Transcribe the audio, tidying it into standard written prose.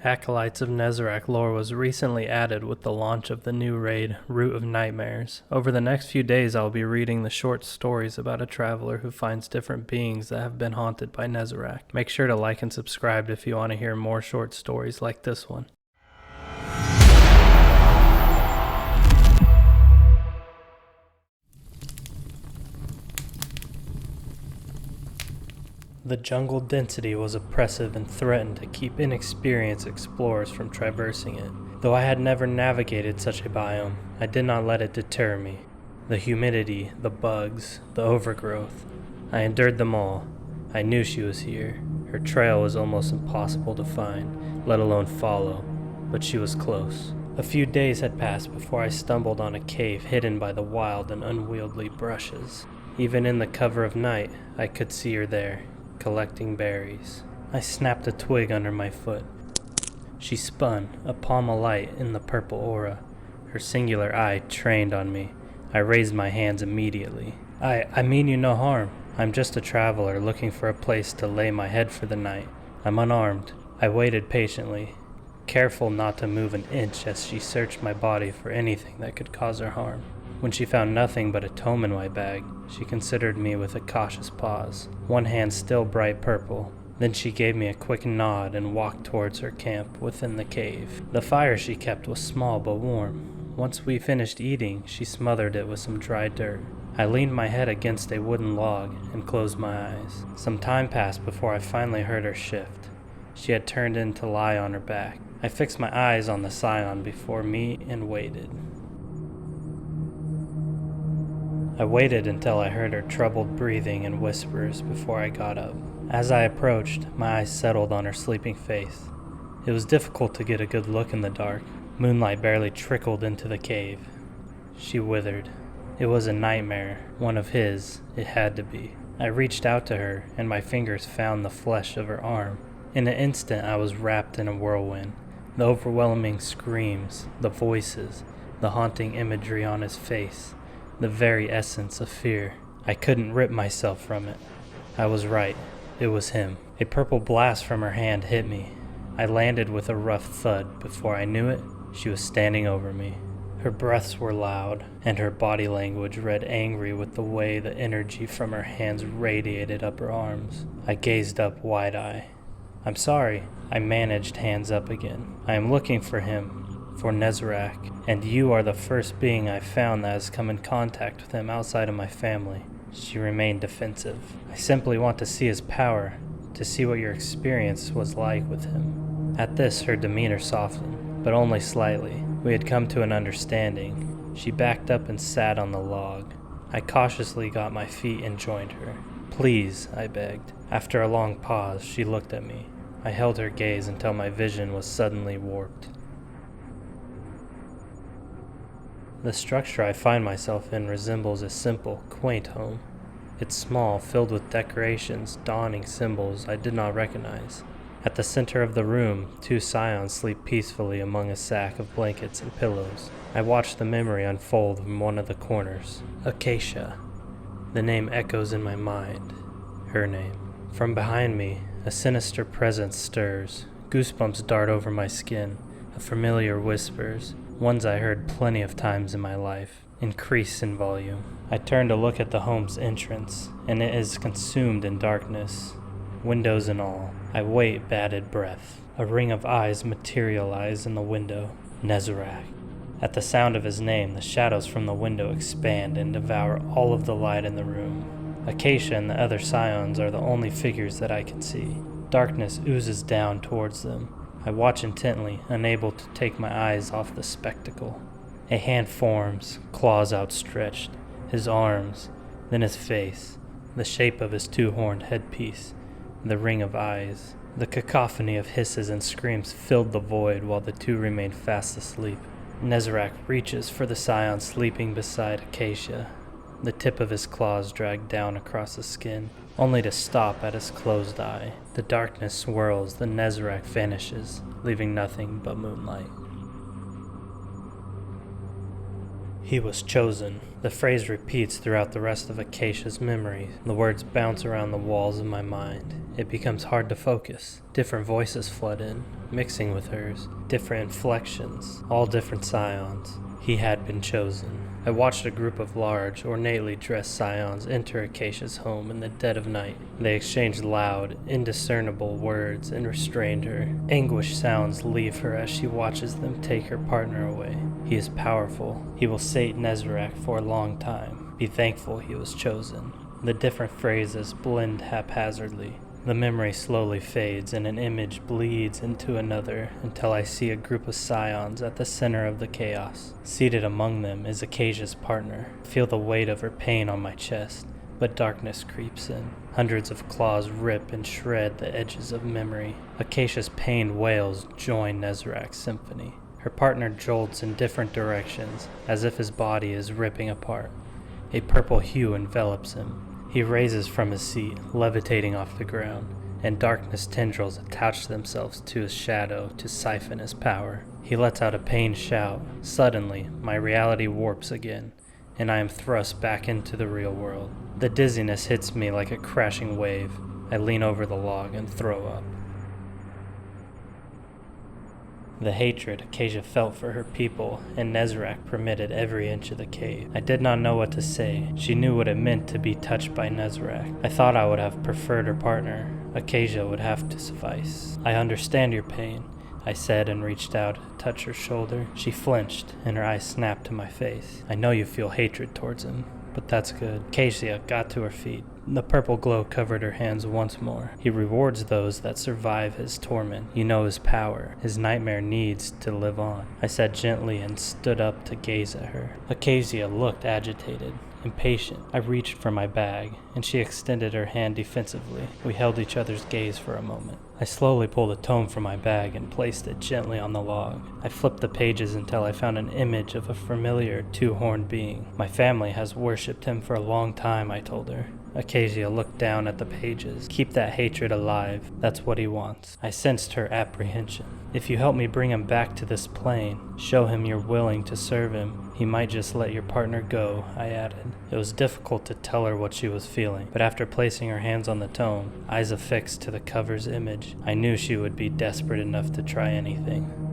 Acolytes of Nezarec lore was recently added with the launch of the new raid, Root of Nightmares. Over the next few days, I'll be reading the short stories about a traveler who finds different beings that have been haunted by Nezarec. Make sure to like and subscribe if you want to hear more short stories like this one. The jungle density was oppressive and threatened to keep inexperienced explorers from traversing it. Though I had never navigated such a biome, I did not let it deter me. The humidity, the bugs, the overgrowth. I endured them all. I knew she was here. Her trail was almost impossible to find, let alone follow, but she was close. A few days had passed before I stumbled on a cave hidden by the wild and unwieldy brushes. Even in the cover of night, I could see her there, collecting berries. I snapped a twig under my foot. She spun, a palm alight in the purple aura. Her singular eye trained on me. I raised my hands immediately. I mean you no harm. I'm just a traveler looking for a place to lay my head for the night. I'm unarmed. I waited patiently, careful not to move an inch as she searched my body for anything that could cause her harm. When she found nothing but a tome in my bag, she considered me with a cautious pause, one hand still bright purple. Then she gave me a quick nod and walked towards her camp within the cave. The fire she kept was small but warm. Once we finished eating, she smothered it with some dry dirt. I leaned my head against a wooden log and closed my eyes. Some time passed before I finally heard her shift. She had turned in to lie on her back. I fixed my eyes on the scion before me and waited. I waited until I heard her troubled breathing and whispers before I got up. As I approached, my eyes settled on her sleeping face. It was difficult to get a good look in the dark. Moonlight barely trickled into the cave. She withered. It was a nightmare, one of his, it had to be. I reached out to her, and my fingers found the flesh of her arm. In an instant, I was wrapped in a whirlwind. The overwhelming screams, the voices, the haunting imagery on his face. The very essence of fear. I couldn't rip myself from it. I was right. It was him. A purple blast from her hand hit me. I landed with a rough thud. Before I knew it, she was standing over me. Her breaths were loud, and her body language read angry with the way the energy from her hands radiated up her arms. I gazed up wide-eyed. I'm sorry. I managed hands up again. I am looking for him. For Nezarec, and you are the first being I've found that has come in contact with him outside of my family. She remained defensive. I simply want to see his power, to see what your experience was like with him. At this, her demeanor softened, but only slightly. We had come to an understanding. She backed up and sat on the log. I cautiously got my feet and joined her. Please, I begged. After a long pause, she looked at me. I held her gaze until my vision was suddenly warped. The structure I find myself in resembles a simple, quaint home. It's small, filled with decorations, dawning symbols I did not recognize. At the center of the room, two scions sleep peacefully among a sack of blankets and pillows. I watch the memory unfold from one of the corners. Acasia. The name echoes in my mind. Her name. From behind me, a sinister presence stirs. Goosebumps dart over my skin. A familiar whispers. Ones I heard plenty of times in my life, increase in volume. I turn to look at the home's entrance, and it is consumed in darkness, windows and all. I wait bated breath. A ring of eyes materialize in the window. Nezarec. At the sound of his name, the shadows from the window expand and devour all of the light in the room. Acacia and the other scions are the only figures that I can see. Darkness oozes down towards them. I watch intently, unable to take my eyes off the spectacle. A hand forms, claws outstretched, his arms, then his face, the shape of his two-horned headpiece, the ring of eyes. The cacophony of hisses and screams filled the void while the two remained fast asleep. Nezarec reaches for the scion sleeping beside Acasia. The tip of his claws drag down across the skin, only to stop at his closed eye. The darkness swirls, the Nezarec vanishes, leaving nothing but moonlight. He was chosen. The phrase repeats throughout the rest of Acacia's memory. The words bounce around the walls of my mind. it becomes hard to focus. Different voices flood in, mixing with hers, different inflections, all different psions. He had been chosen. I watched a group of large, ornately dressed psions enter Acasia's home in the dead of night. They exchanged loud, indiscernible words and restrained her. Anguished sounds leave her as she watches them take her partner away. He is powerful. He will sate Nezarec for a long time. Be thankful he was chosen. The different phrases blend haphazardly. The memory slowly fades and an image bleeds into another until I see a group of psions at the center of the chaos. Seated among them is Acasia's partner. I feel the weight of her pain on my chest, but darkness creeps in. Hundreds of claws rip and shred the edges of memory. Acasia's pained wails join Nezarec's symphony. Her partner jolts in different directions, as if his body is ripping apart. A purple hue envelops him. He raises from his seat, levitating off the ground, and darkness tendrils attach themselves to his shadow to siphon his power. He lets out a pained shout. Suddenly, my reality warps again, and I am thrust back into the real world. The dizziness hits me like a crashing wave. I lean over the log and throw up. The hatred Acasia felt for her people, and Nezarec permitted every inch of the cave. I did not know what to say. She knew what it meant to be touched by Nezarec. I thought I would have preferred her partner. Acasia would have to suffice. I understand your pain, I said and reached out to touch her shoulder. She flinched, and her eyes snapped to my face. I know you feel hatred towards him, but that's good. Acasia got to her feet. The purple glow covered her hands once more. He rewards those that survive his torment. You know his power. His nightmare needs to live on. I said gently and stood up to gaze at her. Acasia looked agitated, impatient. I reached for my bag, and she extended her hand defensively. We held each other's gaze for a moment. I slowly pulled a tome from my bag and placed it gently on the log. I flipped the pages until I found an image of a familiar two-horned being. My family has worshipped him for a long time, I told her. Acasia looked down at the pages. Keep that hatred alive. That's what he wants. I sensed her apprehension. If you help me bring him back to this plane, show him you're willing to serve him, he might just let your partner go, I added. It was difficult to tell her what she was feeling, but after placing her hands on the tome, eyes affixed to the cover's image, I knew she would be desperate enough to try anything.